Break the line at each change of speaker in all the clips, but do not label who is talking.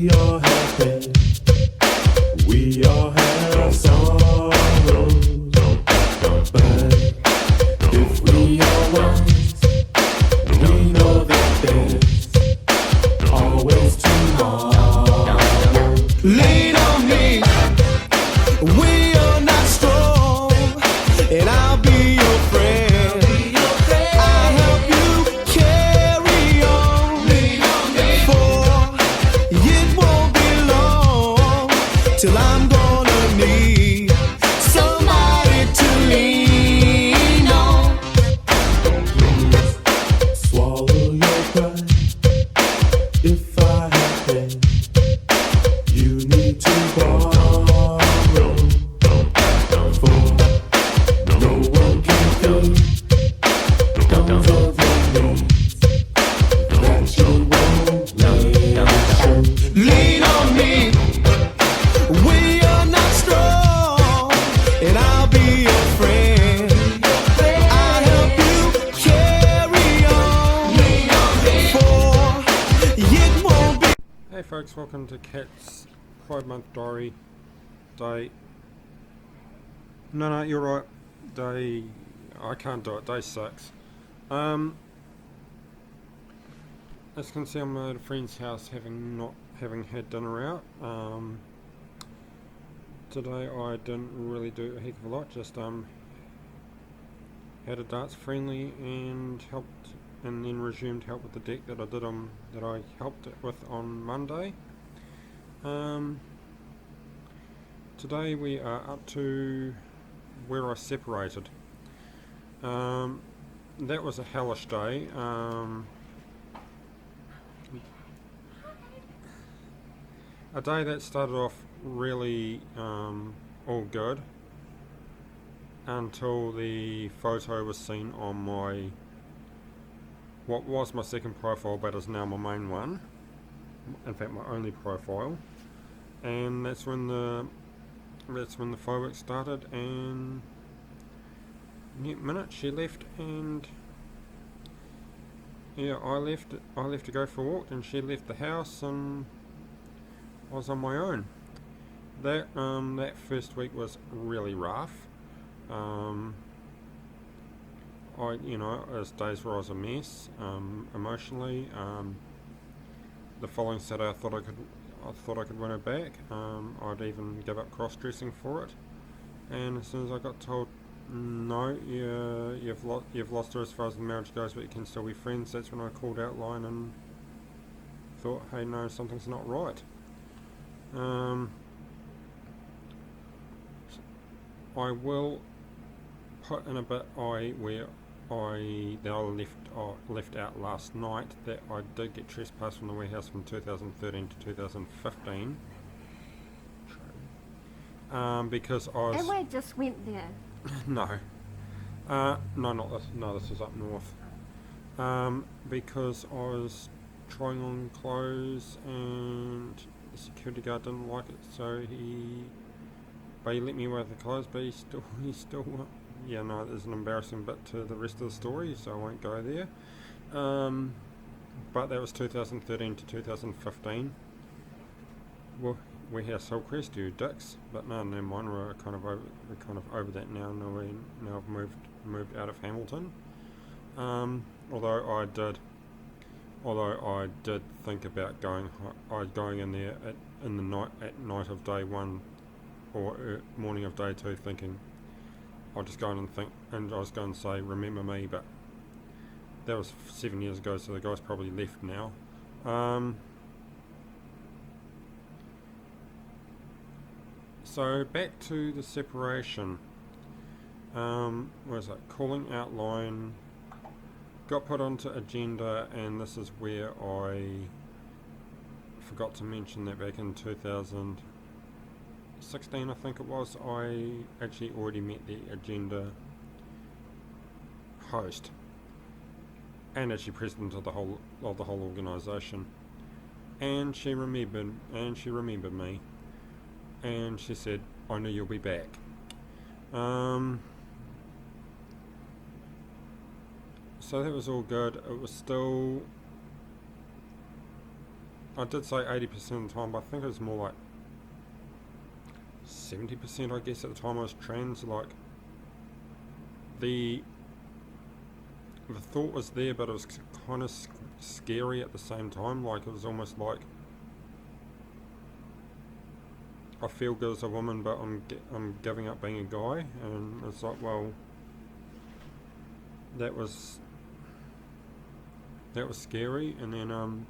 We all have pain, we all have sorrows, but if we are wise, we know that there's always tomorrow. Lean on me, we are not strong, and I'll be your friend. I'll help you carry on, for it won't be long till I'm gonna need somebody to lean on. Swallow your pride. If I have pain, you need to borrow, for no one can feel those of your needs that you won't let. Lean on me, we are not strong, and I'll be your friend. I'll help you carry on, for it won't be.
Hey folks, welcome to Kat's 5-month diary. Day... No, you're right. Day... I can't do it. Day 6. As you can see, I'm at a friend's house having had dinner out. Today I didn't really do a heck of a lot, just had a darts friendly and helped, and then resumed help with the deck that I helped with on Monday. Today we are up to where I separated. That was a hellish day. A day that started off really all good until the photo was seen on my, what was my second profile but is now my main one, in fact my only profile, and that's when the fireworks started, and next minute she left, and yeah, I left to go for a walk, and she left the house, and I was on my own. That first week was really rough. As days where I was a mess, emotionally. The following Saturday I thought I could win her back. I'd even give up cross-dressing for it. And as soon as I got told, no, you've lost her as far as the marriage goes, but you can still be friends, that's when I called Outline and thought, hey, no, something's not right. I will put in a bit that I left out last night, that I did get trespassed from the warehouse from 2013 to 2015. Because I was...
And we just went there.
No. No, not this. No, this is up north. Because I was trying on clothes and the security guard didn't like it, so he let me wear the clothes, but he still yeah, no, there's an embarrassing bit to the rest of the story, so I won't go there. But that was 2013 to 2015. Well, Warehouse Hillcrest, you dicks. But no, never mind. We're kind of over that now. Now I've moved out of Hamilton. Although I did think about going in there at night of day 1 or morning of day 2, thinking I'll just go in and think, and I was going to say remember me, but that was 7 years ago, so the guy's probably left now. So back to the separation. Where's that? Calling Outline got put onto agenda, and this is where I forgot to mention that back in 2016, I think it was, I actually already met the agenda host and actually president of the whole organisation, and she remembered me. And she said, I know you'll be back. So that was all good. It was still I did say 80% of the time, but I think it was more like 70%, I guess, at the time I was trans. Like, the thought was there, but it was kind of scary at the same time. Like, it was almost like I feel good as a woman, but I'm giving up being a guy, and it's like, well, that was scary. And then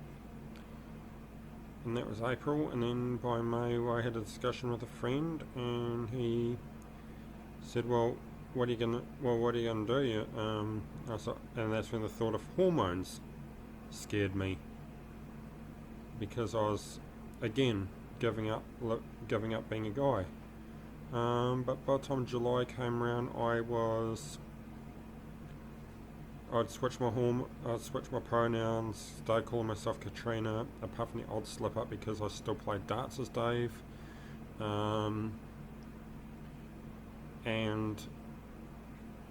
and that was April, and then by May I had a discussion with a friend, and he said, well, what are you gonna do? I was like, and that's when the thought of hormones scared me, because I was again giving up being a guy. But by the time July came around, I'd switch my pronouns, started calling myself Katrina, apart from the odd slip up because I still played darts as Dave. And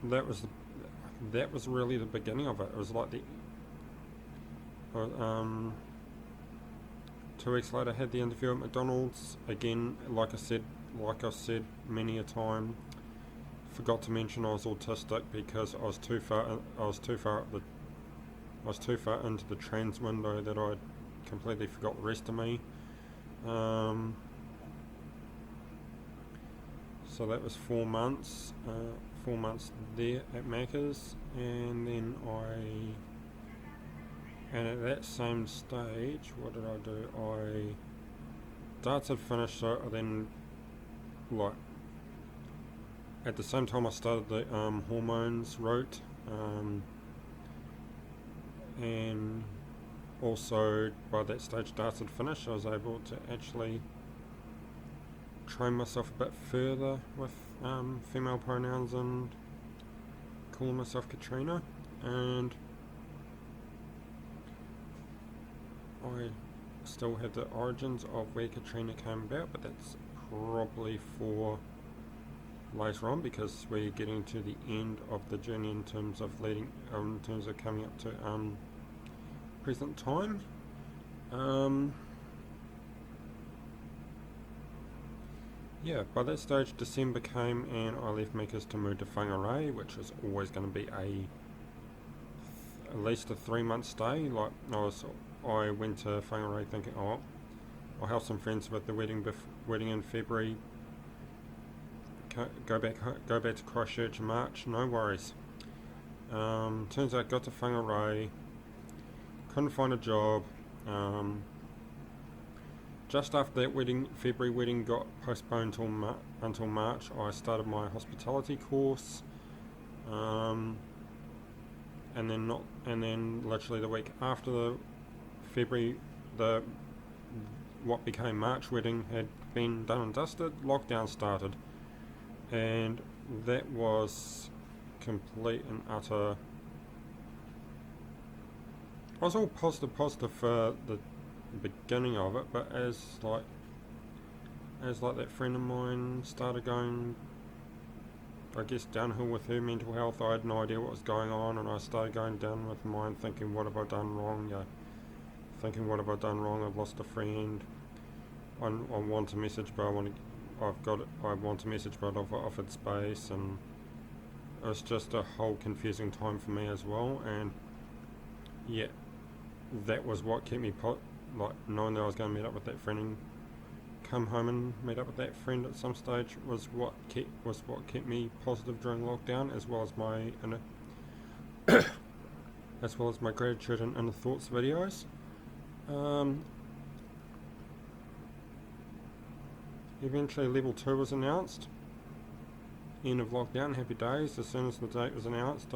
that was really the beginning of it. It was like 2 weeks later I had the interview at McDonald's. Again, like I've said many a time, forgot to mention I was autistic because I was too far into the trans window that I completely forgot the rest of me. So that was 4 months. 4 months there at Macca's, and then at that same stage, what did I do? Darts had finished, so I then, like, at the same time I started the hormones route, and also by that stage darts had finished. I was able to actually train myself a bit further with female pronouns and calling myself Katrina, and I still have the origins of where Katrina came about, but that's probably for later on, because we're getting to the end of the journey in terms of coming up to present time. Yeah, by that stage December came and I left Macca's to move to Whangarei, which was always going to be at least a 3-month stay. Like, I went to Whangarei thinking, oh, I'll help some friends with the wedding in February, go back to Christchurch in March, no worries. Turns out I got to Whangarei, couldn't find a job. Just after that February wedding got postponed until March, I started my hospitality course, and then literally the week after the February, what became March wedding had been done and dusted. Lockdown started, and that was complete and utter. I was all positive for the beginning of it, but as that friend of mine started going, I guess, downhill with her mental health, I had no idea what was going on, and I started going down with mine, thinking, what have I done wrong? I've lost a friend. I want to message, but I've offered space, and it was just a whole confusing time for me as well. And yeah, that was what kept me knowing that I was going to meet up with that friend and come home and meet up with that friend at some stage was what kept me positive during lockdown, as well as my gratitude and inner thoughts videos. Eventually level 2 was announced. End of lockdown, happy days. As soon as the date was announced,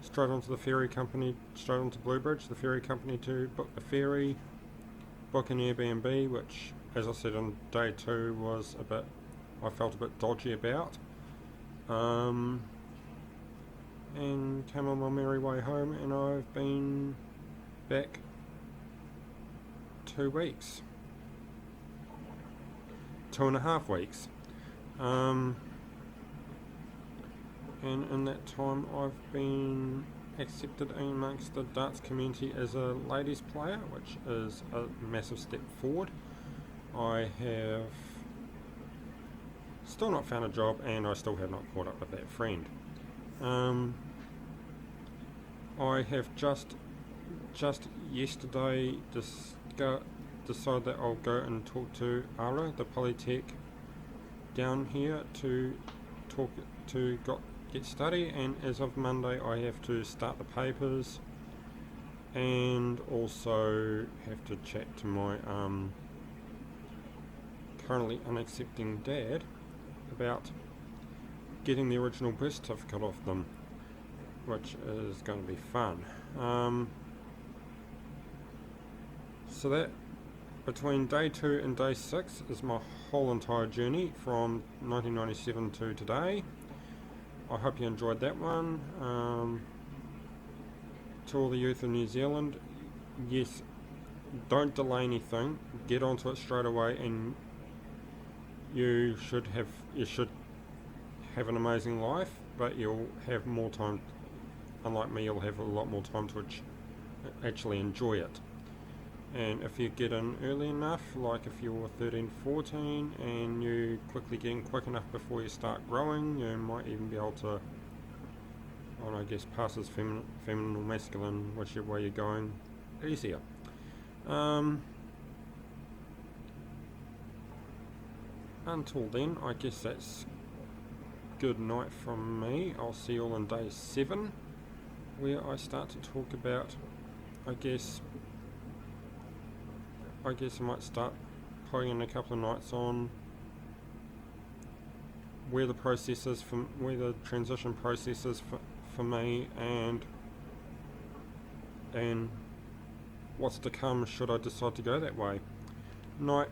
straight onto the ferry company, straight onto Bluebridge, the ferry company, to book the ferry, book an Airbnb, which, as I said on day 2, I felt a bit dodgy about. And came on my merry way home, and I've been back 2 weeks. 2.5 weeks. And in that time I've been accepted amongst the darts community as a ladies player, which is a massive step forward. I have still not found a job, and I still have not caught up with that friend. I have just yesterday decided that I'll go and talk to Ara, the Polytech down here, to get study, and as of Monday I have to start the papers and also have to chat to my currently unaccepting dad about getting the original birth certificate off them, which is going to be fun. So that between day 2 and day 6 is my whole entire journey from 1997 to today. I hope you enjoyed that one. To all the youth of New Zealand, yes, don't delay anything. Get onto it straight away, and you should have an amazing life. But you'll have more time. Unlike me, you'll have a lot more time to actually enjoy it. And if you get in early enough, like if you're 13, 14 and you quickly get in quick enough before you start growing, you might even be able to, I guess, pass as feminine or masculine, whichever way you're going, easier. Until then, I guess that's good night from me. I'll see you all in day 7, where I start to talk about, I guess I might start putting in a couple of nights on where the transition process is for me, and what's to come should I decide to go that way. Night.